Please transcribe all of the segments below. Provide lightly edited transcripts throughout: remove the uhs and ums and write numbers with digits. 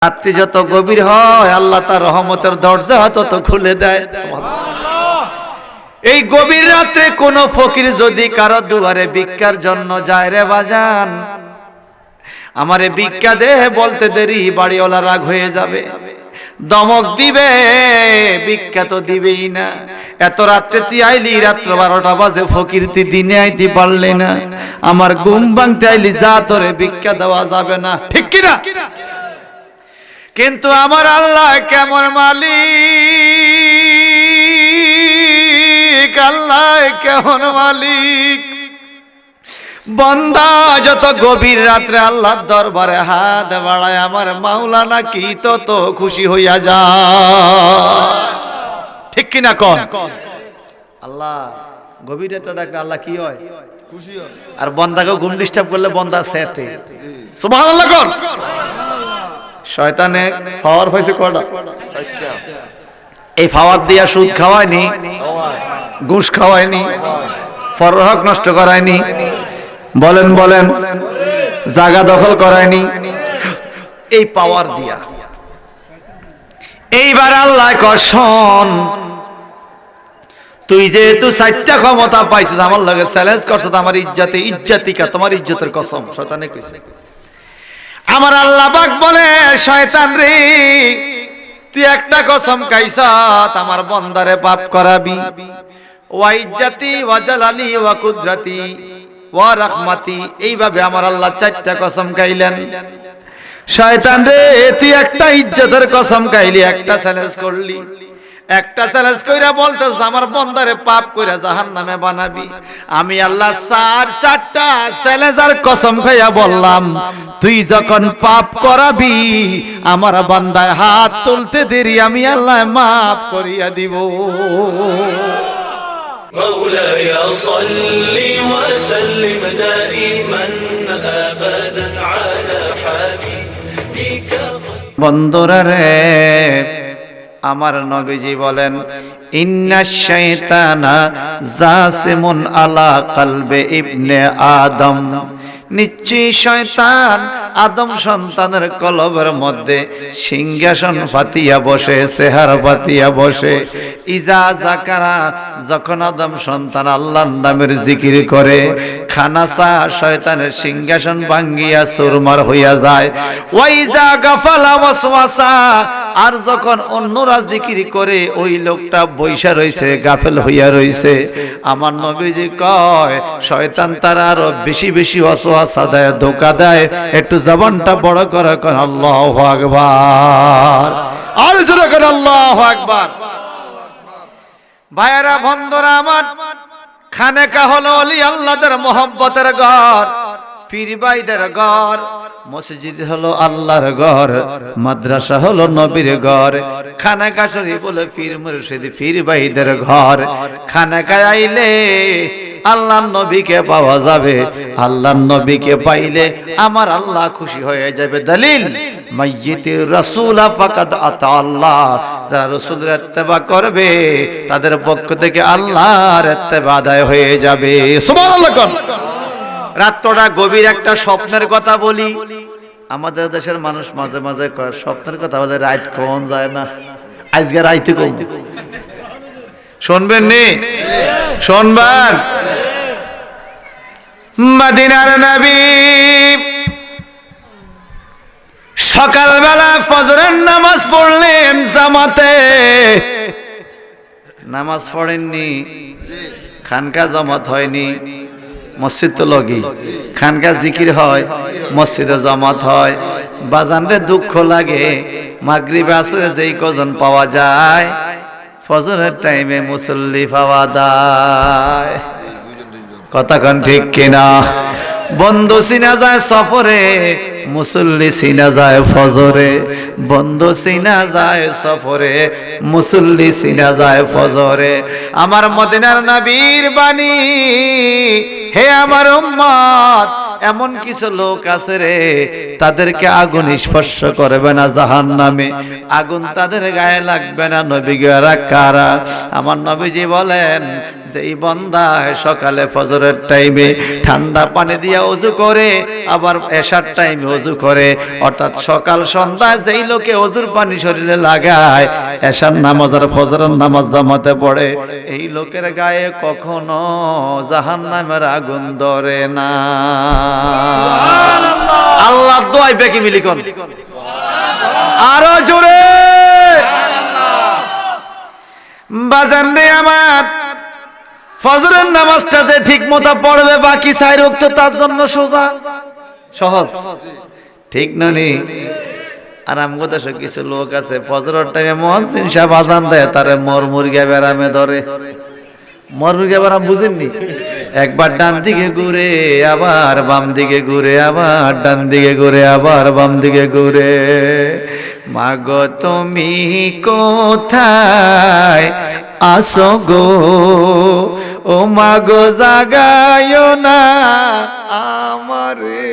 রাত্রি যত গভীর হয় আল্লাহ তার রহমতের দরজা তত খুলে দেয়। এই গভীর রাত্রে কোন ফকির যদি কারো দুয়ারে ভিক্ষার জন্য যায় রে বাজান, আমারে ভিক্ষা দে বলতে দেরি বাড়িওয়ালা রাগ হয়ে যাবে, দমক দিবে, ভিক্ষা তো দিবেই না। এত রাত্রে তুই আইলি, রাত্র 12টা বাজে, ফকির তুই দিনে আইতে পারলি না, আমার ঘুম ভাঙতে আইলি, যা তোরে ভিক্ষা দেওয়া যাবে না, ঠিক কিনা? কিন্তু আমার আল্লাহ কেমন মালিক, আল্লাহ কেমন মালিক। বান্দা যত গভীর রাত্রে আল্লাহর দরবারে হাত বাড়ায়, আমার মাওলানা কি তত খুশি হইয়া যায়, ঠিক কিনা কোন? আল্লাহ গভীর রাতে ডাকলে আল্লাহ কি হয়? খুশি হয়। আর বান্দাকে ঘুম ডিস্টার্ব করলে বান্দা সেতে সুবহানাল্লাহ কোন? শয়তানে পাওয়ার হয়েছে কয়টা? এই পাওয়ার দিয়া সুদ খাওয়ায়নি, ঘুষ খাওয়ায়নি, পরের হক নষ্ট করায়নি, বলেন বলেন, জায়গা দখল করায়নি, এই পাওয়ার দিয়া। এইবার আল্লাহ কসম, তুই যেহেতু 4টা ক্ষমতা পাইছিস, আমার লগে চ্যালেঞ্জ করছিস, আমার ইজ্জতে ইজ্জাতিকা, তোমার ইজ্জতের কসম শয়তানে কইছে। আমার আল্লাহ পাক বলে, শয়তান রে, তুই একটা কসম খাইছত, আমার বান্দারে পাপ করাবি। ওয়া ইজ্জতি ওয়া জালালি ওয়া কুদরতি ওয়া রাহমাতি, এইভাবে আমার আল্লাহ 4টা কসম খাইলেন। শয়তান রে, তুই একটা ইজ্জতের কসম খাইলি, একটা চ্যালেঞ্জ করলি, একটা চ্যালেঞ্জ কইরা বলতেছ আমার বান্দারে পাপ কইরা জাহান্নামে বানাবি। আমি আল্লাহ 4টা চ্যালেঞ্জের কসম খাইয়া বললাম, তুই যখন পাপ করাবি, আমার বান্দায় হাত তুলতে দেরি, আমি আল্লাহ মাফ করিয়া দিব। مولاي صل وسلم دائما ابدا على حبيبك। বন্ধুরা রে, আমার নবীজি বলেন, ইন্নাশ শাইতানা জাসিমুন আলা কলবে ইবনে আদম, নিশ্চয়ই শয়তান আদম সন্তানের কলবের মধ্যে সিংহাসন পাতিয়া বসে, চেহারা পাতিয়া বসে। ইজা জাকারা, যখন আদম সন্তান আল্লাহর নামের জিকির করে, খানাসা, শয়তানের সিংহাসন ভাঙ্গিয়া চুরমার হইয়া যায়। ওয়াইজা গাফালা ওয়াসওয়াসা, আর যখন অন্যরা জিকির করে, ওই লোকটা বৈশা রইছে, গাফেল হইয়া রইছে। আমার নবীজি কয়, শয়তান তারা আরো বেশি বেশি ওয়াসওয়াসা দেয়, ধোঁকা দেয়। একটু জবানটা বড় করে কোন আল্লাহু আকবার, আর জোরে করে আল্লাহু আকবার। ভাইয়েরা বন্ধুরা আমার, খানেকা হলো ওলি আল্লাহদের মহব্বতের ঘর, পীর ভাইদের ঘর। মসজিদ হলো আল্লাহর ঘর, মাদ্রাসা হলো নবীর ঘর। খানেকা শরীফ হলো পীর মুর্শিদ, পীর ভাইদের ঘর। খানেকায় আইলে আল্লাহর নবীকে পাওয়া যাবে, আল্লাহর নবীকে পাইলে আমার আল্লাহ খুশি হয়ে যাবে। দলিল, মাইয়িতির রাসূলা ফাকাদ আতা আল্লাহ, যারা রাসূলের ইত্তেবা করবে তাদের পক্ষ থেকে আল্লাহর ইত্তেবা আদায় হয়ে যাবে। সুবহানাল্লাহ কোন? রাতটা গভীর, একটা স্বপ্নের কথা বলি। আমাদের দেশের মানুষ মাঝে মাঝে কয়, স্বপ্নের কথা বলে রাত কোন যায় না, আজকে রাইতে কোন শুনবেন নি? শুনবেন। মদিনার নবী সকালবেলা ফজরের নামাজ পড়লেন জামাতে। নামাজ পড়েননি, খানকা জামাত হয়নি, মসজিদ তো লগি, খানকা জিকির হয়, মসজিদে জামাত হয়। বাজানরে দুঃখ লাগে, মাগরিব আসরে যেই কজন পাওয়া যায়, ফজরের টাইমে মুসল্লি পাওয়া যায়। কথা কোন ঠিক কিনা? বন্ধু চিনা যায় সফরে, মুসল্লি চিনা যায় ফজরে। বন্ধু চিনা যায় সফরে, মুসল্লি চিনা যায় ফজরে। আমার মদিনার নবীর বাণী, হে আমার উম্মত, এমন কিছু লোক আছে রে তাদেরকে আগুন স্পর্শ করবে না জাহান্নামে, আগুন তাদের গায়ে লাগবে না। নবী গেরা কারা? আমার নবীজি বলেন যে এই বান্দা সকালে ফজরের টাইমে ঠান্ডা পানি দিয়ে ওযু করে, আবার এশার টাইমে ওযু করে, অর্থাৎ সকাল সন্ধ্যা যেই লোকে ওযুর পানি শরীরে লাগায়, এশার নামাজ আর ফজরের নামাজ জামাতে পড়ে, এই লোকের গায়ে কখনো জাহান্নামের আগুন ধরে না। আল্লাহর দোয়ায় বেকি মিলি কোন আরো জোরে বাজান রে আমার। ফজরের নামাজটা যে ঠিক মতো পড়বে, বাকি চার ওয়াক্ত তার জন্য সোজা সহজ, ঠিক না নি? আর আমগো দেশে কিছু লোক আছে ফজরের টাইমে মুয়াজ্জিন সাহেব আযান দেয়, তারে মুরগিয়া বেরামে ধরে। মুরগিয়া বেরাম বুঝেননি? একবার ডান দিকে ঘুরে, আবার বাম দিকে ঘুরে, আবার ডান দিকে ঘুরে, আবার বাম দিকে ঘুরে। মাগো তুমি কোথায় আসো গো, ও মাগো জাগায়ো না আমারে।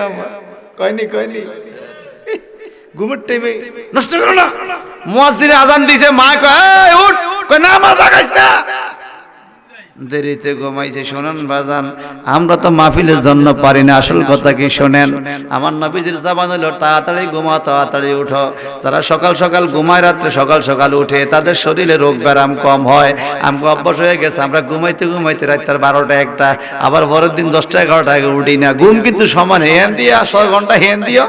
আমার কয়নি ঘুমের টাইমে নষ্ট করো না। মুয়াজ্জিন আযান দিছে, মা কয় উঠ, কয় না মা জাগাইস না, দেরিতে ঘুমাইছে। শোনেন বাজান, আমরা তো মাহফিলের জন্য পারি না, আসল কথা কি শোনেন। আমার নবীজির জবান হলো তাড়াতাড়ি ঘুমাও, তাড়াতাড়ি উঠো। যারা সকাল সকাল ঘুমায়, রাত্রে সকাল সকাল উঠে, তাদের শরীরে রোগ ব্যারাম কম হয়। আমগো অভ্যাস হয়ে গেছে, আমরা ঘুমাইতে রাত্রে 12টা 1টা, আবার পরের দিন 10টা 11টা আগে উঠি না। ঘুম কিন্তু সমান, হেন দিয়া 6 ঘন্টা হেন দিও,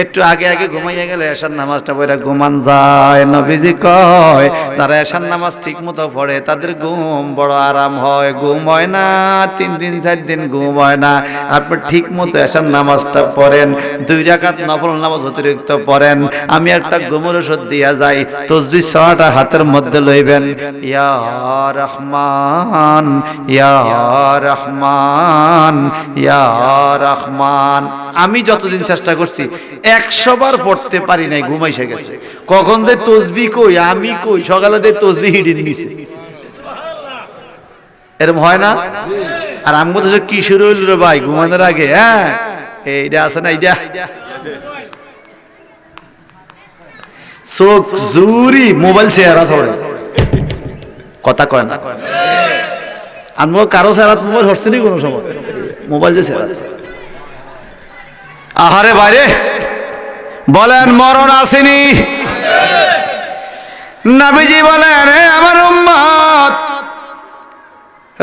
একটু আগে আগে ঘুমাইয়া গেলে এশার নামাজটা পড়ে ঘুমান যায়। নবীজি কয় যারা এশার নামাজ ঠিক মতো পড়ে তাদের ঘুম বড় আরাম হয়। ঘুম হয় না 3 দিন 4 দিন ঘুম হয় না। আপনি ঠিক মতো এশার নামাজটা পড়েন, 2 রাকাত নফল নামাজ অতিরিক্ত পড়েন। আমি একটা ঘুমের ওষুধ দিয়া যাই, তাসবিহ 6টা হাতের মধ্যে লইবেন, ইয়া রহমান ইয়া রহমান ইয়া রহমান। আমি যতদিন চেষ্টা করছি 100 বার পড়তে পারি নাই, ঘুমাইসে গেছে। কখন যে তাসবিহ কই, আমি কই সকালে যে তাসবিহ হিডিন নিছে, এরকম হয় না? আর আমগো তো কি শুরু হইল রে ভাই ঘুমানোর আগে, হ্যাঁ এইটা আছে না, এইটা চোখ জুরি মোবাইল চেহারা ধরে, কথা কয় না। আমগো কারো চেহারা মোবাইল হচ্ছে নি কোনো সময়, মোবাইল যে চেহারা। আহারে বাইরে বলেন মরণ আসেনি? নবীজি বলেন হে আমার উম্মত,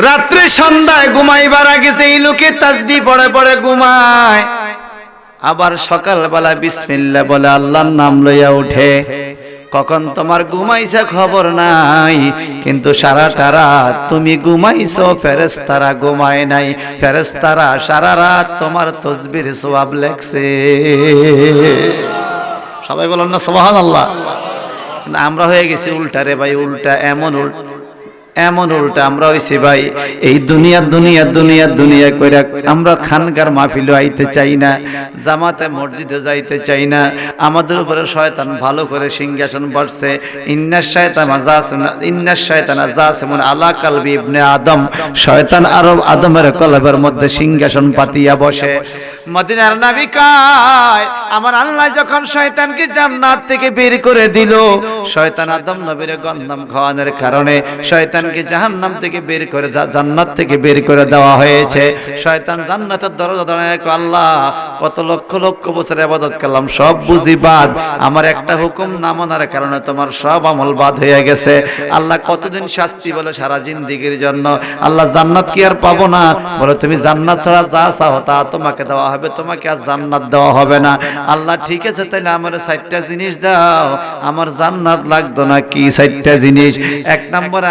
রাত্রে সন্ধ্যায় ঘুমাইবার আগে এই লোকে তাসবিহ পড়ে পড়ে ঘুমায়, আবার সকালবেলা বিসমিল্লাহ বলে আল্লাহর নাম লইয়া উঠে। কখন তোমার ঘুমাইছে খবর নাই, কিন্তু সারাটা রাত তুমি ঘুমাইছো, ফেরেশতারা ঘুমায় নাই। ফেরেশতারা সারা রাত তোমার তাসবিহর সওয়াব লেখছে। সবাই বলেন না সুবহানাল্লাহ। আমরা হয়ে গেছি উল্টা রে ভাই, উল্টা। এমন উল্টা আমরা হইছি ভাই, এই দুনিয়া কইরা আমরা খানকার মাহফিলে আইতে চাই না, জামাতে মসজিদে যাইতে চাই না। আমাদের উপরে শয়তান ভালো করে সিংহাসন বসছে। ইন্নাশ শায়তানা জাসিমুন আলা কলবি ইবনে আদম। শয়তান আদমের কলবের মধ্যে সিংহাসন পাতিয়া বসে। মদিনার নবী কয় আমার আল্লাহ যখন শয়তানকে জান্নাত থেকে বের করে দিল, শয়তান আদম নবীর গন্ধম খাওয়ানোর কারণে শয়তানকে জাহান্নাম থেকে বের করে জান্নাত থেকে বের করে দেওয়া হয়েছে। শয়তান জান্নাতের দরজা দাঁড়ায়, আল্লাহ কত লক্ষ লক্ষ বছর ইবাদত করলাম, সব বুঝি বাদ, আমার একটা হুকুম না মানার কারণে তোমার সব আমল বাদ হয়ে গেছে। আল্লাহ কতদিন শাস্তি বলে সারা জিন্দেগির জন্য। আল্লাহ জান্নাত কি আর পাবো না? বলে তুমি জান্নাত ছাড়া যা চাও তা তোমাকে দেওয়া হবে, তোমাকে আর জান্নাত দেওয়া হবে না। আল্লাহ ঠিক আছে, তাহলে আমার 4টা জিনিস দাও, আমার জান্নাত লাগতো না। কি 4টা জিনিস? 1 নম্বরে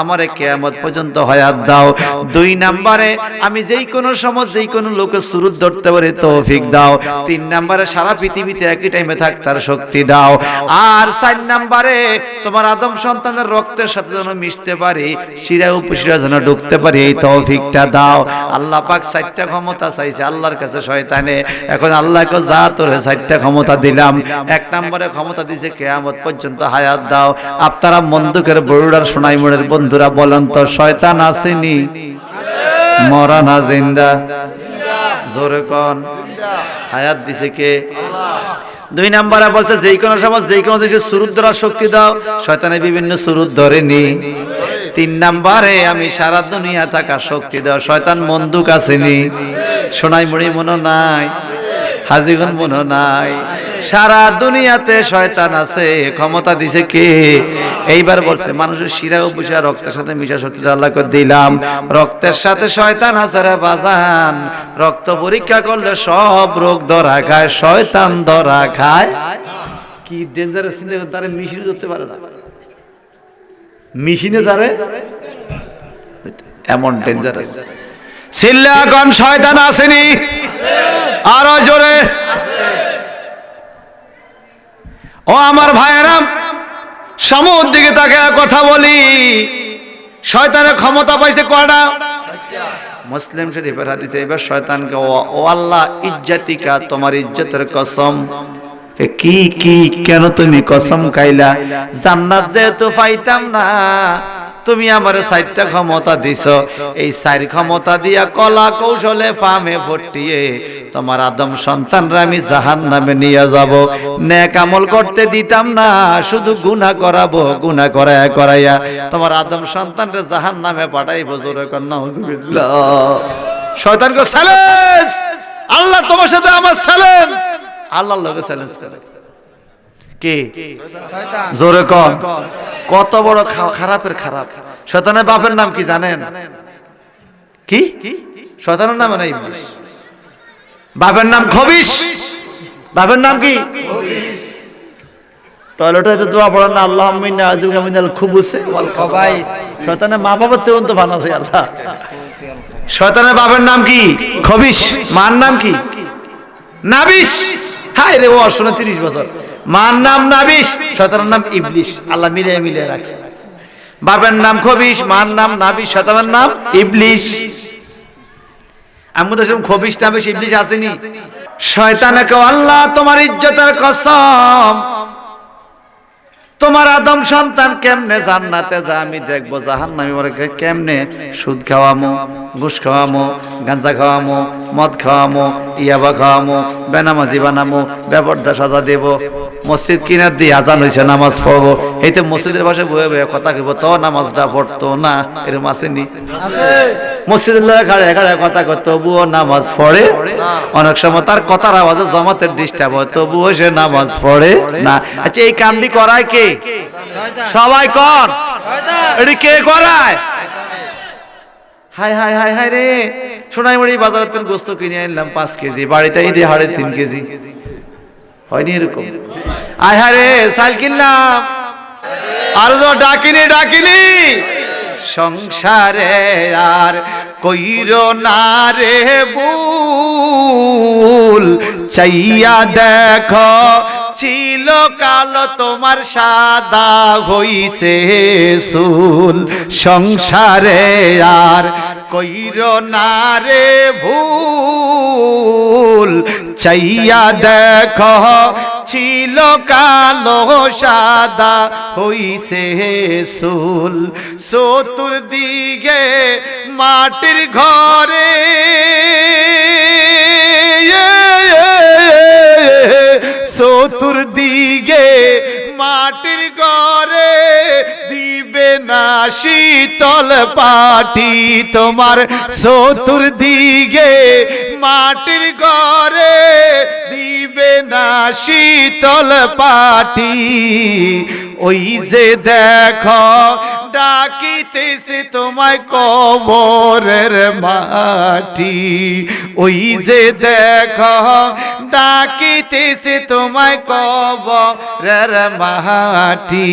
আমারে কিয়ামত পর্যন্ত হায়াত দাও। 2 নম্বরে আমি যেই কোনো সময় যেই কোনো লোকের সুরত ধরতে পারি তৌফিক দাও। 3 নম্বরে সারা পৃথিবীতে একই টাইমে থাকার শক্তি দাও। আর 4 নম্বরে তোমার আদম সন্তানের রক্তের সাথে যেন মিশতে পারি, শিরা উপশিরা যেন ঢুকতে পারি, এই তৌফিকটা দাও। আল্লাহ পাক 4টা ক্ষমতা চাইছে আল্লাহর কাছে শয়তানে। এখন আল্লাহকে যা তোরে 4টা ক্ষমতা দিলাম, 1 নম্বরে ক্ষমতা দিয়েছে কিয়ামত পর্যন্ত হায়াত দাও। আপনারা মন্দুকের বড়ুড়ার সোনাইমুড়ের বন্ধুরা বলেন তো, শয়তান আসেনি? মরা না জিন্দা? জোরে কোন হায়াত দিছে কে? দুই নম্বরে বলছে যেই কোনো সময় যেই কোনো জিনিসের সুরুত ধরার শক্তি দাও, শয়তানের বিভিন্ন সুরুত ধরেনি। তিন নম্বরে আমি সারা দুনিয়া থাকার শক্তি দাও, শয়তান বন্দুক আসেনি, সোনাই মুড়ি মনে নাই, হাজিগুন মনে নাই, সারা দুনিয়াতে শয়তান আছে, ক্ষমতা দিছে কে? এইবার বলছে মানুষের শিরা ও বুঝা রক্তের সাথে মিশা শক্তি আল্লাহকে দিলাম, রক্তের সাথে শয়তান আছে রে বাজান, রক্ত পরীক্ষা করলে সব রোগ ধরা খায়, শয়তান ধরা খায়। কি ডেঞ্জারাস, তারে মেশিনে ধরতে পারে না, মেশিনে ধরে, এমন ডেঞ্জারাস। সিল্লাগন শয়তান আসেনি, আরো জোরে। ও আমার ভাইয়েরা, সমুদ্র দিকে তাকে কথা বলি, শয়তানের ক্ষমতা পাইছে কয়টা? মুসলিম শরীফের হাদিসে এবার শয়তানকে ও আল্লাহ ইজ্জতিকা, তোমার ইজ্জতের কসম। কি কি কেন তুমি কসম খাইলা? জান্নাত যেহেতু পাইতাম না, তুমি আমার 4টা ক্ষমতা দিছো, এই 4 ক্ষমতা দিয়া কলা কৌশলে ফামে ফটিয়ে তোমার আদম সন্তানরা আমি জাহান্নামে নিয়ে যাব। নেক আমল করতে দিতাম না, শুধু গুনাহ করাবো, গুনাহ করাইয়া তোমার আদম সন্তানরা জাহান্নামে পাঠাইবো। জোরে কর নাউজুবিল্লাহ। শয়তানকে চ্যালেঞ্জ, আল্লাহ তোমার সাথে আমার চ্যালেঞ্জ, আল্লাহর লগে চ্যালেঞ্জ করে কে? শয়তান। জোরে কর, কত বড় খারাপের খারাপ। শয়তানের বাপের নাম কি জানেন? কি শয়তানের নাম নাই, বাপের নাম খবিশ। বাপের নাম কি? টয়লেটে দোয়া পড়েন না, আল্লাহুম্মা ইন্নী আউযুবিকা মিনাল খুবুসি ওয়াল খাবাইস। শয়তানের মা বাবার তেমন তো ভান আছে আল্লাহ। শয়তানের বাপের নাম কি? খবিশ। মার নাম কি? নাবিশ। হায় রে, ও 30 বছর, মার নাম নাবিশ, শয়তানের নাম ইবলিশ। আল্লাহ মিলিয়ে রাখছে। বাপের নাম খবিশ, মার নাম নাবিশ, শয়তানের নাম ইবলিশ। আমি তো খবিশ নাবিশ ইবলিশ আসেনি। শয়তানকে আল্লাহ তোমার ইজ্জতের কসম, তোমার আদম সন্তান কেমনে জান্নাতে যা আমি দেখবো, জাহান্নামী ওরে কেমনে সুদ খাওয়ামো, ঘুষ খাওয়ামো, গাঁজা খাওয়ামো, মদ খাওয়ামো, ইয়াবা খাওয়ামো, বেনামাজি বানামো, বেপরদা সাজা দেব, মসজিদ কিনার দিয়ে আজান হয়েছে নামাজ পড়বো, এই তো মসজিদের পাশে বয়ে বয়ে কথা কইব, তো নামাজটা পড়তো না, এরকম আসেনি? মসজিদের লোক খাড়ে খাড়ে কথা কয়, তবুও নামাজ পড়ে। অনেক সময় তার কথার আওয়াজে জমাতের ডিস্টার্ব হয়, তবুও সে নামাজ পড়ে না। আচ্ছা, এই কামটি করায় কে? সবাই কর, এটি কে করায়? হায় হায় হায় হায় রে, সোনাইমুড়ি বাজার থেকে গোস্ত কিনে আনলাম 5 কেজি, বাড়িতে এই দিয়ে 3.5 কেজি হয়নি এরকম। আয় হায় রে, চাল কিনলাম, আর তো ডাকিনি সংসারে আর কইরো না রে ভুল, চাইয়া দেখো ছিল কালো তোমার সাদা হইছে চুল। সংসারে আর কইরো না রে ভুল, চাইয়া দেখো ছিল কালো সাদা হইছে চুল। চতুর্দিকে মাটির ঘরে চতুর্দিকে মাটির ঘরে দিবে না শীতল পাটি তোমার। চতুর্দিকে মাটির ঘরে দিবে না শীতল পাটি। ওই যে দেখো ডাকিতেছে তোমায় কবরের মাটি। ওই যে দেখো ডাকিতেছে তোমায় কবরের মাটি।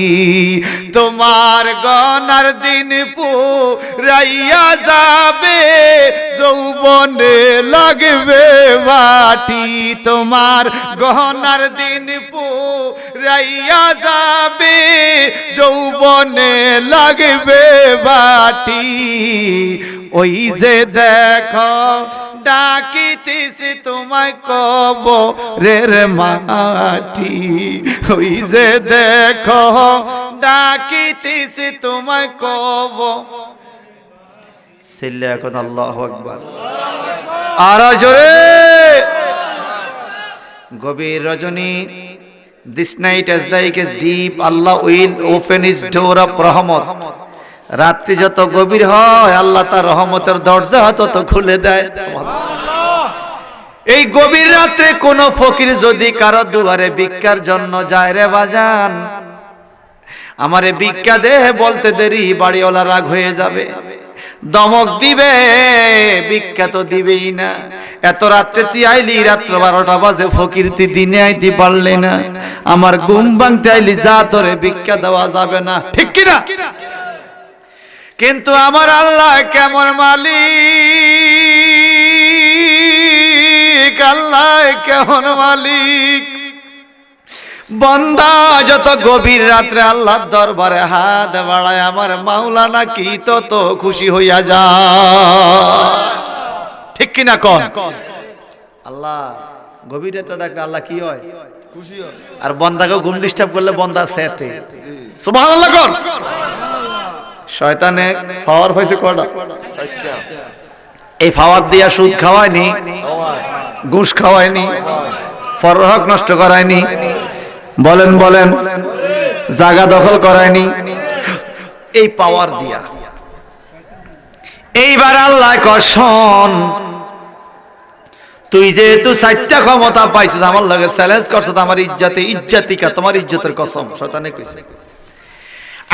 তোমার গনার দিন পুরাইয়া যাবে, যৌবনে লাগবে মাটি। তোমার গহনার দিন পুরাইয়া যাবে, যৌবনে লাগবে বাটি। ওই যে দেখো ডাকিতেছে তোমায় কবরের মাটি। ওই যে দেখো ডাকিতেছে তোমায় কবর। সিল্লা এখন আল্লাহু আকবার। আর জোরে। গভীর রজনী, this night as like as deep, Allah will open his door of রহমত। রাত্রি যত গভীর হয় আল্লাহ তার রহমতের দরজা তত খুলে দেয়। এই গভীর রাত্রে কোন ফকির যদি কারো দুয়ারে ভিক্ষার জন্য যায় রে বাজান, আমারে ভিক্ষা দে বলতে দেরি বাড়িওয়ালা রাগ হয়ে যাবে, দমক দিবে, ভিক্ষা তো দিবেই না। এত রাত্রে তুই আইলি, রাত্র 12টা বাজে, ফকির তুই দিনে আইতে পারলে না, আমার ঘুম ভাঙতে আইলি, যা তোরে ভিক্ষা দেওয়া যাবে না, ঠিক কিনা? কিন্তু আমার আল্লাহ কেমন মালিক, আল্লাহ কেমন মালিক। বান্দা যত গভীর রাত্রে আল্লাহর দরবারে হাত বাড়ায়, আমার মাওলানা কি তত খুশি হইয়া যায়, ঠিক কিনা কোন? আল্লাহ গভীর রাতে ডাকলে আল্লাহ কি হয়? খুশি হয়। আর বান্দাকে ঘুম ডিস্টার্ব করলে বান্দা সেতে সুবহানাল্লাহ কোন? শয়তানে পাওয়ার হইছে কয়টা? চারটা। এই পাওয়ার দিয়া সুদ খাওয়ায়নি, ঘুষ খাওয়ায়নি, ফরহক নষ্ট করায়নি, বলেন বলেন, জায়গা দখল করায়নি, এই পাওয়ার দিয়া। এইবার আল্লাহ কসম, তুই যেহেতু 4টা ক্ষমতা পাইছিস, আমার লগে চ্যালেঞ্জ করছিস, আমার ইজ্জতে ইজ্জাতিকা, তোমার ইজ্জতের কসম শয়তানে কইছে।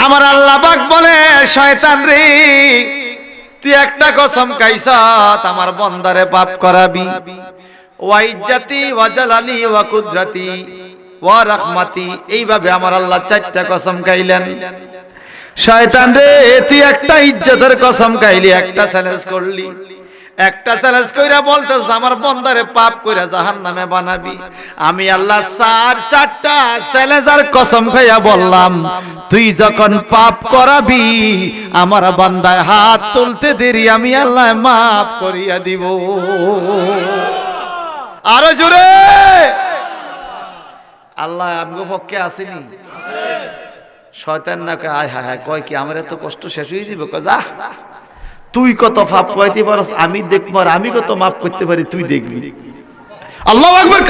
আমার আল্লাহ পাক বলে, শয়তান রে, তুই একটা কসম খাইছ, আমার বান্দারে পাপ করাবি। ওয়া ইজ্জতি ওয়া জালালি ওয়া কুদরতি ওয়া রাহমাতি, এইভাবে আমার আল্লাহ 4টা কসম খাইলেন। শয়তান রে, তুই একটা ইজ্জতের কসম খাইলি, একটা চ্যালেঞ্জ করলি, একটা চ্যালেঞ্জ কইরা বলতেছ আমার বান্দারে পাপ কইরা জাহান্নামে বানাবি। আমি আল্লাহ 4টা চ্যালেঞ্জ আর কসম খাইয়া বললাম, তুই যখন পাপ করাবি আমার বান্দায় হাত তুলতে দেরি, আমি আল্লাহ মাফ করিয়া দিব। আরো জোরে। আল্লাহ আমগো পক্ষে আসেনি, শয়তান না কয় আয় হায় কয় কি আমার এত কষ্ট শেষ হয়ে যাবে, কয় যা তুই কত পাপ করতে পারস আমি দেখব, আর আমি কত মাফ করতে পারি তুই দেখবি। আল্লাহু আকবার।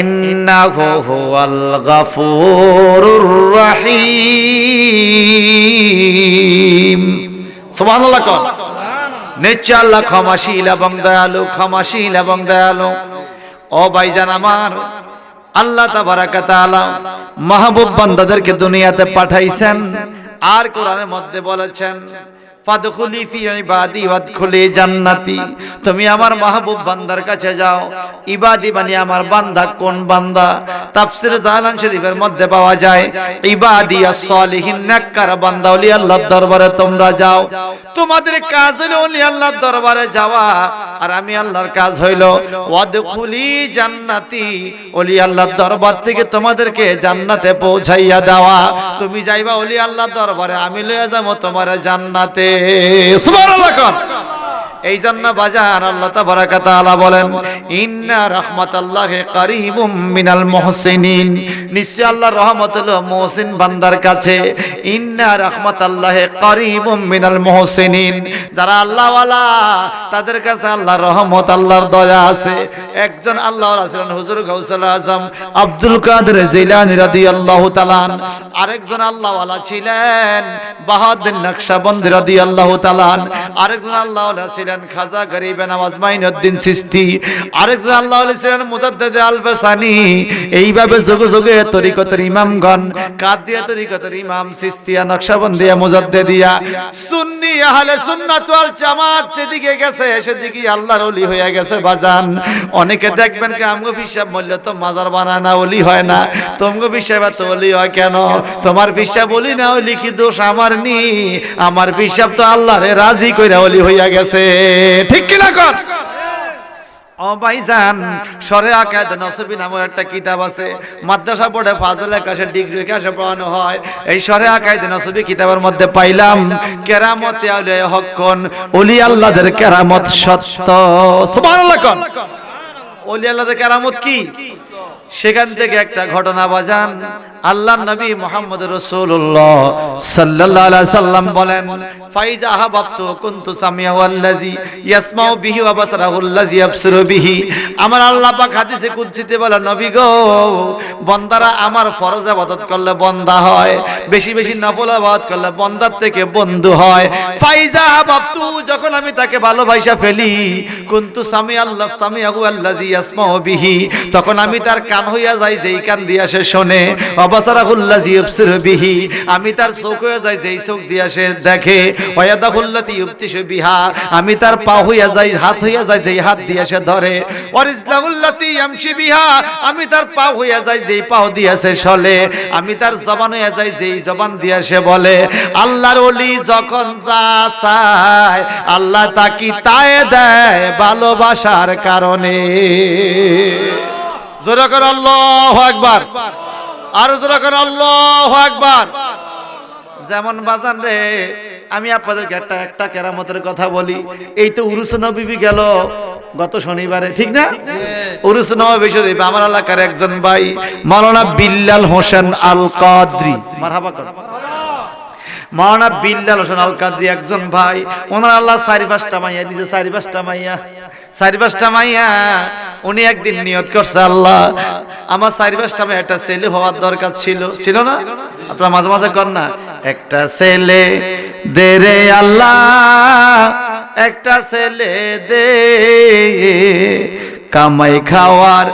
ইন্নাহু হুয়াল গাফুরুর রহিম। সুবহানাল্লাহ। নিশ্চয় আল্লাহ ক্ষমাশীল এবং দয়ালু, ক্ষমাশীল এবং দয়ালু। ও ভাইজান আমার, আল্লাহ তাবারাকা তাআলা মাহবুব বান্দাদেরকে দুনিয়াতে পাঠাইছেন, আর কোরআনের মধ্যে বলেছেন ফাদখুলি ফি ইবাদি ওয়াদখুলি জান্নাতি, তুমি আমার মাহবুব বান্দার কাছে যাও। ইবাদি মানে আমার বান্দা, কোন বান্দা? তাফসীর জালান শরীফের মধ্যে পাওয়া যায় ইবাদিয়াস সলিহিন, নেককার বান্দা, ওলি আল্লাহর দরবারে তোমরা যাও। তোমাদের কাজ হলো ওলি আল্লাহর দরবারে যাওয়া, আর আমি আল্লাহর কাজ হইল ওয়াদখুলি জান্নাতি, ওলি আল্লাহর দরবার থেকে তোমাদেরকে জান্নাতে পৌঁছাইয়া দেওয়া। তুমি যাইবা ওলি আল্লাহর দরবারে, আমি লইয়া যাবো তোমার জান্নাতে। সুবহানাল্লাহ। এই জন্য বাজান আল্লাহ তাবারাকা তাআলা বলেন ইন্না রাহমাতাল্লাহি কারীবুম মিনাল মুহসিনিন, নিশ্চয় আল্লাহর রহমত হলো মুহসিন বান্দার কাছে। ইন্না রাহমাতাল্লাহি কারীবুম মিনাল মুহসিনিন, যারা আল্লাহ ওয়ালা তাদের কাছে আল্লাহর রহমত, আল্লাহর দয়া আছে। একজন আল্লাহ ওয়ালা ছিলেন হুজুর গাউসুল আজম আব্দুল কাদের জিলানী রাদিয়াল্লাহু তাআলা, আরেকজন আল্লাহ ওয়ালা ছিলেন বাহাউদ্দিন নকশবন্দি রাদিয়াল্লাহু তাআলা, আরেকজন আল্লাহ ওয়ালা ছিলেন খাজা গরিবে নওয়াজ মাইনুদ্দিন চিশতি, আরেকজন আল্লাহ ওয়ালা ছিলেন মুজাদ্দিদ আল-বাসানি। এইভাবে যুগে যুগে তরিকতের ইমামগণ, কাদিয়া তরিকতের ইমাম, চিশতিয়া, নকশবন্দিয়া, মুজাদ্দিদিয়া, সুন্নি আহলে সুন্নাত ওয়াল জামাত যেদিকে গেছে সেদিকে আল্লাহর ওলি হয়ে গেছে বাজান। অনেকে দেখবেন কি আমগো পিসাব বলল তো মাজার বানানা ওলি হয় না, তোমগো পিসাব তো ওলি হয় কেন? তোমার পিসাব বলি না ওলি কি দোষ আমার নি? আমার পিসাব তো আল্লাহরে রাজি কইরা ওলি হইয়া গেছে, ঠিক কি না কর? ও ভাইজান, শরে আকায়েদ নসবী নামে একটা কিতাব আছে, মাদ্রাসা বোর্ডে ফাজিল ক্লাসে ডিগ্রি ক্লাসে পড়ানো হয়। এই শরে আকায়েদ নসবী কিতাবের মধ্যে পাইলাম কেরামতে আউলিয়া হকন, ওলি আল্লাহদের কেরামত সত্য। সুবহানাল্লাহ। ওলি আল্লাহদের কেরামত কি? সেখান থেকে একটা ঘটনা বাজান আল্লাহর নবী মুহাম্মদ রাসূলুল্লাহ সাল্লাল্লাহু আলাইহি সাল্লাম বলেন ফাইজা আহাবাতু কুনতু সামিয়া ওয়াল্লাযী ইয়াসমাউ বিহি ওয়া বাসারাহুল্লাযী ইয়াবসিরু বিহি। আমার আল্লাহ পাক হাদিসে কুদসিতে বলেন, নবী গো, বান্দারা আমার ফরজ ইবাদত করলে বান্দা হয়, বেশি বেশি নফল ইবাদত করলে বান্দার থেকে বন্ধু হয়। ফাইজা আহাবাতু, যখন আমি তাকে ভালোবাসা ফেলি, কুনতু সামিয়াহু আল্লাযী ইয়াসমাউ বিহি, তখন আমি তার কান হইয়া যাই যেই কান দিয়া সে শোনে, বাসারাহুল্লাযী ইউবসিরু বিহি, আমি তার চোখ হইয়া যাই যেই চোখ দিয়া সে দেখে, ওয়ায়াদাহুল্লাতী ইউবতিশু বিহা, আমি তার পা হইয়া যাই, হাত হইয়া যাই যেই হাত দিয়া সে ধরে, ওয়ারিজলাহুল্লাতী ইয়ামশি বিহা, আমি তার পা হইয়া যাই যেই পাও দিয়া সে চলে, আমি তার জবান হইয়া যাই যেই জবান দিয়া সে বলে। আল্লাহর ওলি যখন যা চায় আল্লাহ তাকে তাই দেয় ভালোবাসার কারণে। জোরে করে আল্লাহু আকবার, আর জোরে করে আল্লাহু আকবার। যেমন বাজান রে, আমি আপনাদেরকে একটা কেরামতের কথা বলি। এই তো উরুস নবী গেল গত শনিবারে, ঠিক না? উরুস নবী শরীফ আমার এলাকার একজন ভাই মাওলানা বিল্লাল হোসেন আল কাদরি, মারহাবা কর। মাওলানা বিল্লাল হোসেন আল কাদরি একজন ভাই, ওনার আল্লাহ 4-5টা মাইয়া দিয়েছে, 4-5টা মাইয়া। উনি একদিন নিয়ত করছে, আল্লাহ আমার 4-5টা মাইয়া একটা ছেলে হওয়ার দরকার ছিল না? আপনারা মাঝে মাঝে কর না, একটা ছেলে দে রে আল্লাহ, একটা ছেলে দে, কামাই খাওয়ার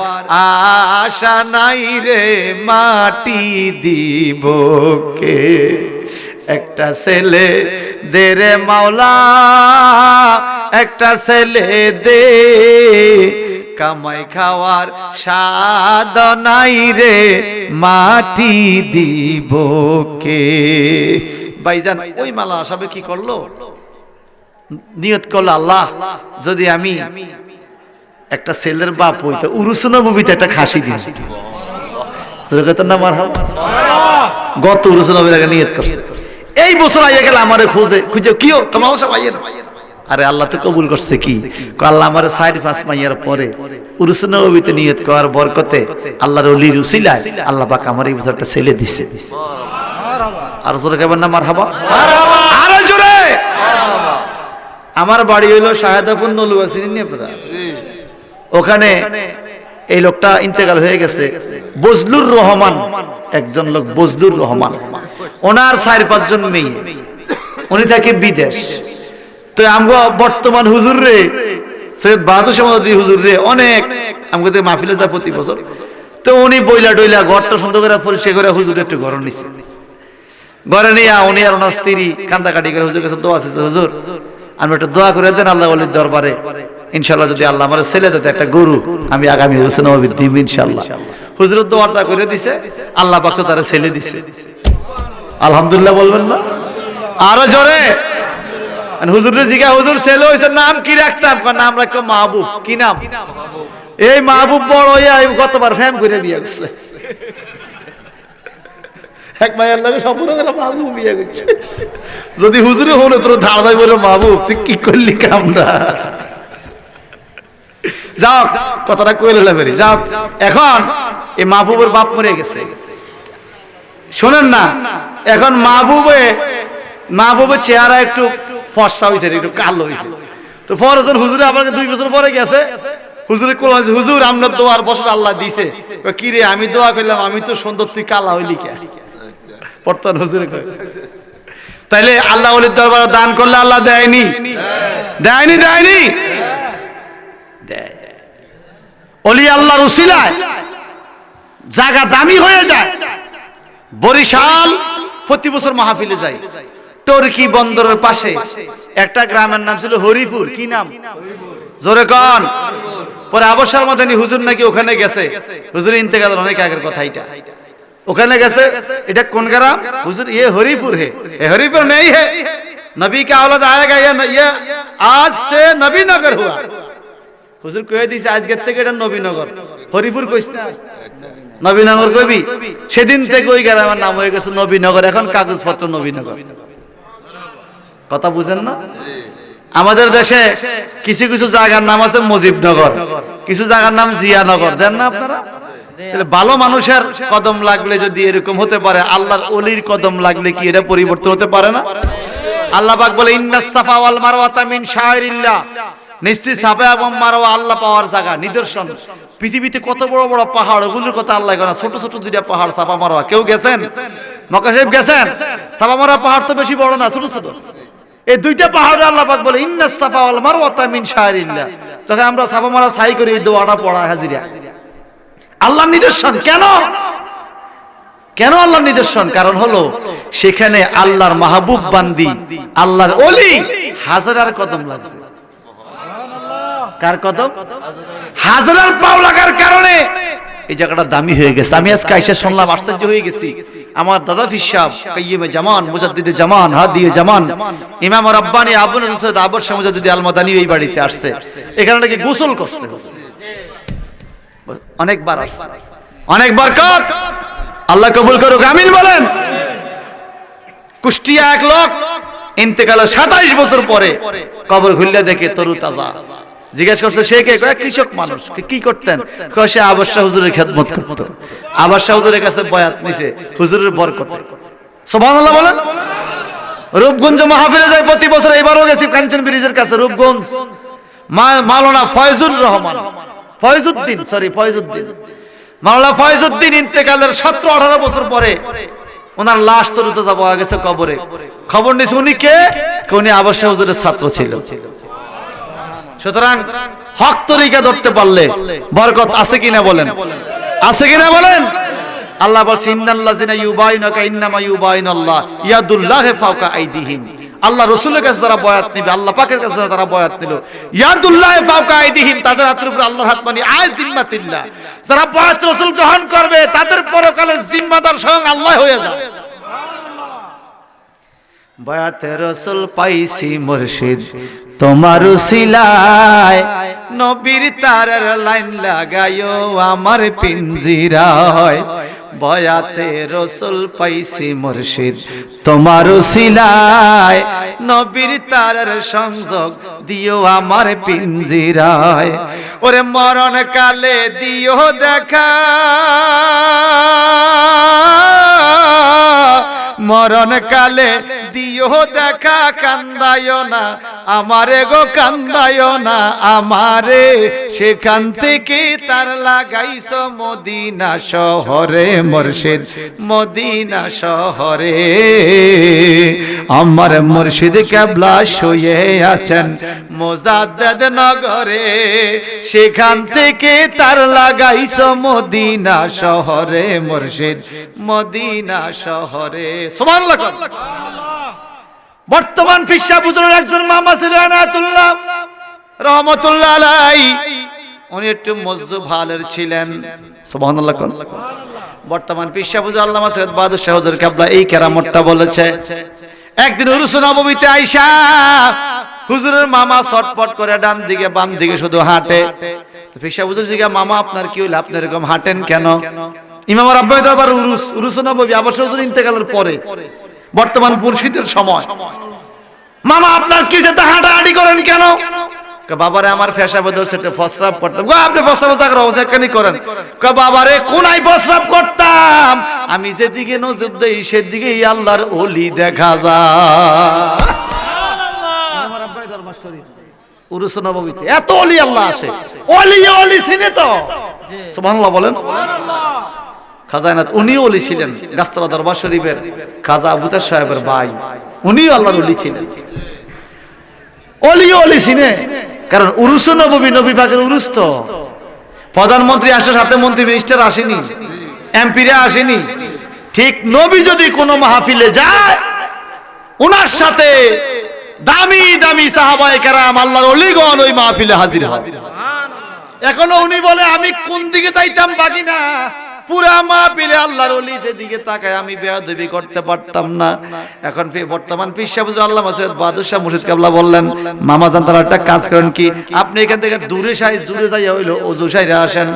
আশা নাই রে, মাটি দিব কে, একটা ছেলে দে রে মাওলা, একটা ছেলে দে, কামাই খাওয়ার স্বাদ নাই রে, মাটি দিব কে। ভাইজান ওই মালা আসাবে কি করলো? নিয়ত করলো, আল্লাহ যদি আমি একটা ছেলের বাপ হইতো, উরুস নববীতে একটা খাসি দিন। গত উরুস নবীর আগে নিয়ত করছে, এই বছর আইয়া গেল আমারে খুঁজে কিও তোমার সব আইয়া। আরে আল্লাহ তো কবুল করছে কি, আল্লাহ আমার 4-5 মাইয়ার পরে উরুস নববীতে নিয়ত করার বরকতে আল্লাহর ওলির উসিলায় আল্লাহ পাক আমার এই বছরটা ছেলে দিছে। আর জোরে কেমন না মারহাবা, আরো জোরে। আমার বাড়ি হইলো শাহাদাপুর নলুয়া, চিনেন নি আপনারা? ওখানে এই লোকটা ইন্তেকাল হয়ে গেছে, বজলুর রহমান একজন লোক, বজলুর রহমান। ওনার 4-5 জন মেয়ে, উনি থাকে বিদেশ। তো আমরা বর্তমান হুজুর রে, সৈয়দ বাহাদুর শাহ হুজুর রে অনেক আমাকে মাহফিলে যায় প্রতি বছর। তো উনি বইলা ডইলা ঘরটা সুন্দর করে পরিষ্কার করে হুজুর একটু ঘর নিছে, ঘরে নিয়ে উনি আর ওনার স্ত্রী কান্দাকাটি করে হুজুর কাছে দোয়া আছে, হুজুর আমি একটু দোয়া করে দেন আল্লাহ ওলির দরবারে, ইনশাআল্লাহ যদি আল্লাহ আমার ছেলে দিতে একটা গরু আমি আগামী উরুস নববী দিব ইনশাআল্লাহ। হুজুর দোয়াটা করে দিছে, আল্লাহ পাক তো তার ছেলে দিছে। আলহামদুলিল্লাহ বলবেন না? আরো জোরে। হুজুরের জিজ্ঞাসা, হুজুর ছেলে হয়েছে নাম কি রাখতাম? নাম রাখো মাহবুব। কি নাম? এই মাহবুব বড় হইয়া গতবার ফ্যাম করে বিয়ে করছে, এক মায়ের লাগে সম্পূর্ণ করে মাহবুব বিয়ে করছে। যদি হুজুরে হলো তোর ধার ভাই বলে মাহবুব তুই কি করলি কামটা। যাও কথাটা কইলে বেরি যাও। এখন এই মাহবুবের বাপ মরে গেছে, শোনেন না। এখন মাহবুবের চেহারা একটু ফর্সা হয়েছে, একটু কালো হয়েছে। তো ফরজন হুজুরে আপনাকে 2 বছর পরে গেছে, হুজুরে কোন হুজুর আপনার দোয়ার বছর আল্লাহ দিছে। কি রে আমি দোয়া করলাম, আমি তো সুন্দর, তুই কালা হইলি কে? বর্তমান হুজুরে কয় তাইলে আল্লাহ ওলির দরবারে দান করলে আল্লাহ দেয়নি? দেয়নি? দেয়নি? দেয়। ওলি আল্লাহর উসিলায় জায়গা দামি হয়ে যায়। বরিশাল প্রতি বছর মাহফিলে যায়, টর্কি বন্দরের পাশে একটা গ্রামের নাম ছিল হরিপুর। কি নাম? জোরে কন। পরে আবসার মাদানী হুজুর নাকি ওখানে গেছে, হুজুর ইন্তেকালের অনেক আগের কথা। এটা ওখানে গেছে, এটা কোন গ্রাম? হুজুর ये हरीपुर है। ये हरीपुर नहीं है, नबी का औलाद आएगा, ये आज से नबीनगर हुआ। হুজুর কয়ে দিয়েছে আজকের থেকে এটা নবীনগর। হরিপুর কইস না, নবীনগর কইবি। সেদিন থেকে ওই গ্রামের নাম হয়ে গেছে নবীনগর। এখন কাগজপত্র নবীনগর। কথা বুঝেন না? আমাদের দেশে কিছু কিছু জায়গার নাম আছে মুজিবনগর, কিছু জায়গার নাম জিয়ানগর, দেন না আপনারা? তাহলে ভালো মানুষের কদম লাগলে যদি এরকম হতে পারে, আল্লাহর ওলির কদম লাগলে কি এটা পরিবর্তন হতে পারে না? আল্লাহ পাক বলে ইন্নাস সাফা ওয়াল মারওয়াতা মিন শাআইরিল্লাহ, নিশ্চয়ই সাফা এবং মারওয়া আল্লাহ পাওয়ার জায়গা, নিদর্শন। পৃথিবীতে কত বড় বড় পাহাড়, ওগুলোর কথা আল্লাহ জানে। ছোট ছোট দুইটা পাহাড় সাফা মারওয়া, কেউ গেছেন? মক্কা শরীফ গেছেন? সাফা মারওয়া পাহাড় তো বেশি বড় না, ছোট ছোট। এই দুইটা পাহাড়ে আল্লাহ পাক বলে ইন্নাস সাফা ওয়াল মারওয়াতা মিন শাআইরিল্লাহ। তখন আমরা সাফা মারওয়া সাই করে এই দোয়াটা পড়া হাজিরা, আল্লাহর নিদর্শন। কেন কেন আল্লাহর নিদর্শন? কারণ হলো সেখানে আল্লাহর মাহবুব বান্দি, আল্লাহর ওলি হাজারার কদম লাগছে। কার কদম? হাজারার পাও লাগার কারণে এই জায়গাটা দামি হয়ে গেছে। আমি আজকে আইসা শুনলাম, আশ্চর্য হয়ে গেছি। আমার দাদা ফির সাহেব কাইয়িমে জামান, মুজাদ্দিদে জামান, হাদিয়ে জামান, ইমাম রাব্বানি আবু নজর সৈয়দ আবর শাহ মুজাদ্দিদি আল মাদানী এই বাড়িতে আসছে। এখানে নাকি গোসল করছে, অনেকবার আসছে, অনেক বরকত। আল্লাহ কবুল করুক, আমিন বলেন। কুষ্টিয়া এক লোক ইন্তেকালের 27 বছর পরে কবর খুললে দেখে তরু তাজা। জিজ্ঞেস করছে সে কে? কয় কৃষক মানুষ। কি করতেন? কয় সে আবর শাহ হুজুরের খেদমত করত। আবর শাহ হুজুরের কাছে বয়াত নিছে হুজুরের বরকতে। সুবহানাল্লাহ বলেন। রূপগঞ্জ মাহফিলে যায় প্রতি বছর, এবারও গেছি কাঞ্চন ব্রিজের কাছে রূপগঞ্জ। মাওলানা ফয়জুর রহমান, ফয়জুদ্দিন, ফয়জুদ্দিন, মাওলানা ফয়জুদ্দিন ইন্তেকালের 17-18 বছর পরে ওনার লাশ তরু তাজা পাওয়া গেছে কবরে। খবর নিছে উনি কে? উনি আবর শাহ হুজুরের ছাত্র ছিল। সুতরাং হক তরিকা ধরতে পারলে বরকত আছে কিনা বলেন? আছে কিনা বলেন? আল্লাহ বলছে ইন্নাল্লাযিনা ইউবাইনুকা ইন্নামা ইউবাইনুল্লাহ ইয়াদুল্লাহি ফাওকা আইদিহিম। আল্লাহ রাসূলের কাছে যারা বয়াত নিবে, আল্লাহ পাকের কাছে যারা বয়াত নিল, ইয়াদুল্লাহি ফাওকা আইদিহিম, তাদের হাতের উপরে আল্লাহর হাত, মানে আয় জিম্মাতিল্লাহ। যারা বয়াত রাসূল গ্রহণ করবে তাদের পরকালের জিম্মাদার স্বয়ং আল্লাহ হয়ে যাবে। বয়াতে রাসূল পাইছি মুর্শিদ তোমার উসিলায়, নবীর তারের লাইন লাগায়ো আমার পিঞ্জিরায়। বয়াতে রাসূল পাইছি মুর্শিদ তোমার উসিলায়, নবীর তারের সংযোগ দিও আমার পিঞ্জিরায়। ওরে মরণ কালে দিও দেখা, মরণ কালে দিও দেখা, কান্দায়ো না আমারে গো, কান্দায়ো না আমারে। সেখান থেকে তার লাগাইছো মদিনা শহরে মুর্শিদ, মদিনা শহরে। আমার মুর্শিদ কেবলা শুয়ে আছেন মোজাদ্দেদ নগরে, সেখান থেকে তার লাগাইছো মদিনা শহরে মুর্শিদ, মদিনা শহরে। সুবহানাল্লাহ। বর্তমান পীর সাহেব হুজুরের একজন মামা ছিল আনায়াতুল্লাহ রহমাতুল্লাহ আলাইহি, উনি একটু মজজুব হালের ছিলেন। সুবহানাল্লাহ। বর্তমান পীর সাহেব হুজুর আল্লামা সৈয়দ বাহাদুর শাহ হুজুর কেবলা এই কেরামতটা বলেছে। একদিন উরুস নববীতে আইসা হুজুরের মামা ছটফট করে ডান দিকে বাম দিকে শুধু হাঁটে। তো পীর সাহেব হুজুর জিজ্ঞাসা, মামা আপনার কি হইল, আপনি এরকম হাঁটেন কেন? ইমাম রাব্বানি দরবার উরুস নববী আবর শাহ হুজুর ইন্তেকালের পরে, বর্তমান মুর্শিদের সময়। মামা আপনার কি যেতে হাঁটাহাঁটি করেন কেন? বাবারে আমার ফেসা বদল সেটা প্রস্রাব করতাম। আপনি প্রস্রাব করেন? বাবারে কোনায় প্রস্রাব করতাম? আমি যেদিকে নজর দেই সেদিকেই আল্লাহর ওলি দেখা যায়। উরুস নববীতে এত ওলি আল্লাহ আসে, ওলি ওলি চিনে তো। সুবহানাল্লাহ বলেন। খাজানাত উনিও ওলি ছিলেন, গাছতলা দরবার শরীফের খাজা আবু তাহের সাহেবের ভাই, উনিও আল্লাহর ওলি ছিলেন। ওলি ওলি চিনে, কারণ উরুস নববী, নবী পাকের উরুস তো। প্রধানমন্ত্রী আসে, সাথে মন্ত্রী মিনিস্টার আসেনি, এমপিরা আসেনি। ঠিক নবী যদি কোনো মাহফিলে যায়, ওনার সাথে দামি দামি সাহাবায়ে কেরাম আল্লাহর ওলিগণ ওই মাহফিলে হাজির হয়। এখনো উনি বলে আমি কোন দিকে যাইতাম বাকি না, পুরা মাহফিলে আল্লাহর ওলি যেদিকে তাকায় আমি বেয়াদবি করতে পারতাম না। এখন বর্তমান পীর সাহেব হুজুর আল্লামা সৈয়দ বাহাদুর শাহ মুর্শিদ কেবলা বললেন, মামা জান তারা একটা কাজ করেন কি, আপনি এখান থেকে দূরে যাইয়া হইলো ওযু সাইরা আসেন,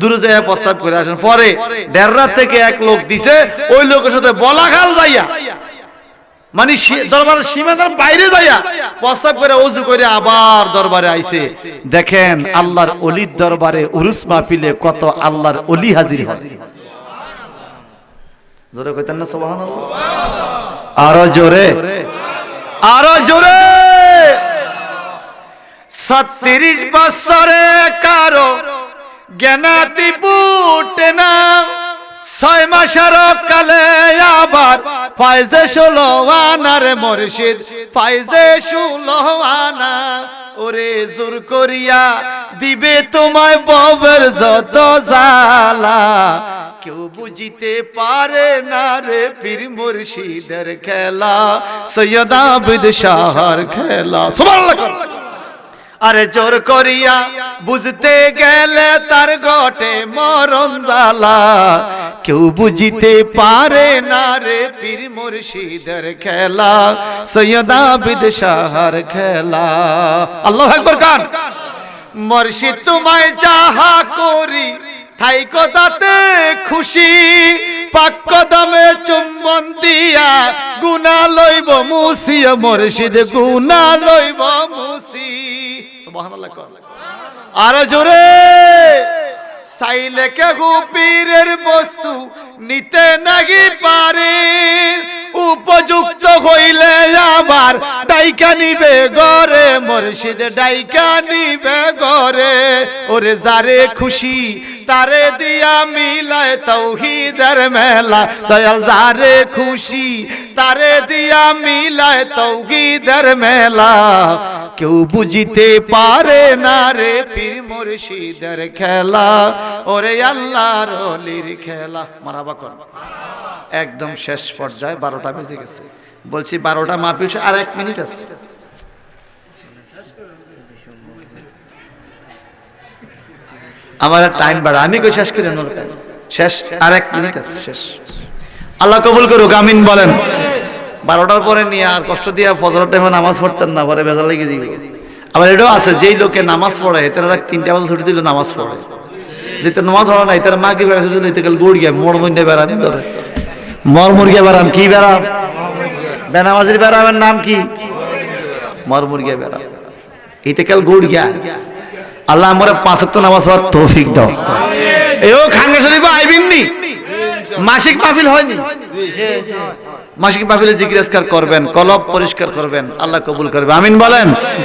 দূরে যাইয়া প্রস্তাব করে আসেন। পরে 1.5 রাত থেকে এক লোক দিছে, ওই লোকের সাথে বলাখাল যাইয়া মানে দরবারের সীমানার বাইরে যাইয়া প্রস্তাব করে ওযু করে আবার দরবারে আইছে। দেখেন আল্লাহর ওলির দরবারে উরুস মাহফিলে কত আল্লাহর ওলি হাজির হয়। জোরে কইতেন না সুবহানাল্লাহ? আরো জোরে, আরো জোরে। 36 বছরে কারো জ্ঞানাতি বুটে না, 6 মাসের কালে আবার ফাইজে 16 আনার মুর্শিদ, ফাইজে 16 আনা। ওরে জোর করিয়া দিবে তোমায় ববের যত জ্বালা, কেউ বুঝিতে পারে না রে পীর মুর্শিদের খেলা, সৈয়দ আবিদ শাহর খেলা। সুবহানাল্লাহ। আরে জোর করিয়া বুঝতে গেলে তার ঘটে মরণ জ্বালা, কেউ বুঝিতে পারে না রে পীর মুর্শিদের খেলা, সৈয়দ আবিদ শাহর খেলা। আল্লাহু আকবার কান। মুর্শিদ তোমায় যাহা করি থাইকো তাতে খুশি, পাক কদমে চুম্বন দিয়া গুনাহ লইব মুসি, মুর্শিদ গুনাহ লইব মুসি। সুবহানাল্লাহ। আর জোরে। চাইলে কেহু পীরের বস্তু নিতে নাহি পারে, উপযুক্ত হইলে আবার ডাইকা নিবে ঘরে, মুর্শিদ ডাইকা নিবে ঘরে। ওরে যারে খুশি তারে দিয়া মিলায় তাওহীদের মেলা, দয়াল যারে খুশি তারে দিয়া মিলায় তাওহীদের মেলা, কেউ বুঝিতে পারে না রে পীর মুর্শিদের খেলা, ওরে আল্লাহর ওলির খেলা। মারহাবা কর। একদম শেষ পর্যায়ে 12টা বেজে গেছে। বলছি 12টা মাহফিল আর 1 মিনিট আছে। আমার টাইম বাড়া, আমি কই শেষ করে নেব। শেষ আর 1 মিনিট আছে, শেষ। আল্লাহ কবুল করুক, আমিন বলেন। 12টার পরে নিয়ে আর কষ্ট দিয়া ফজরের টাইমে নামাজ পড়তেন না, পরে বেজার লেগে যাবে। আবার এটাও আছে যেই লোকে নামাজ পড়ে তারা 3টা বাজে ছুটি দিল নামাজ পড়ে, যেটা নামাজ পড়ে নাই তারা মাগরিব বেলা ছুটি দিল, এতে কাল গুড় গিয়া মোড় মধ্যে বেড়াম ধরে মর মুরগিয়া বেড়াম। কি বেড়াম? বেনামাজির বেড়ামের নাম কি? মর মুরগিয়া বেড়াম। এতে কাল গুড় গিয়া। আল্লাহ আমরা 5 ওয়াক্ত নামাজ পড়ার তৌফিক দাও। এও খানকা শরীফ আইবিননি, মাসিক মাহফিল হয়নি, মাসিক মাহফিলে জিকির আজকার করবেন, কলব পরিষ্কার করবেন, আল্লাহ কবুল করবে, আমিন বলেন।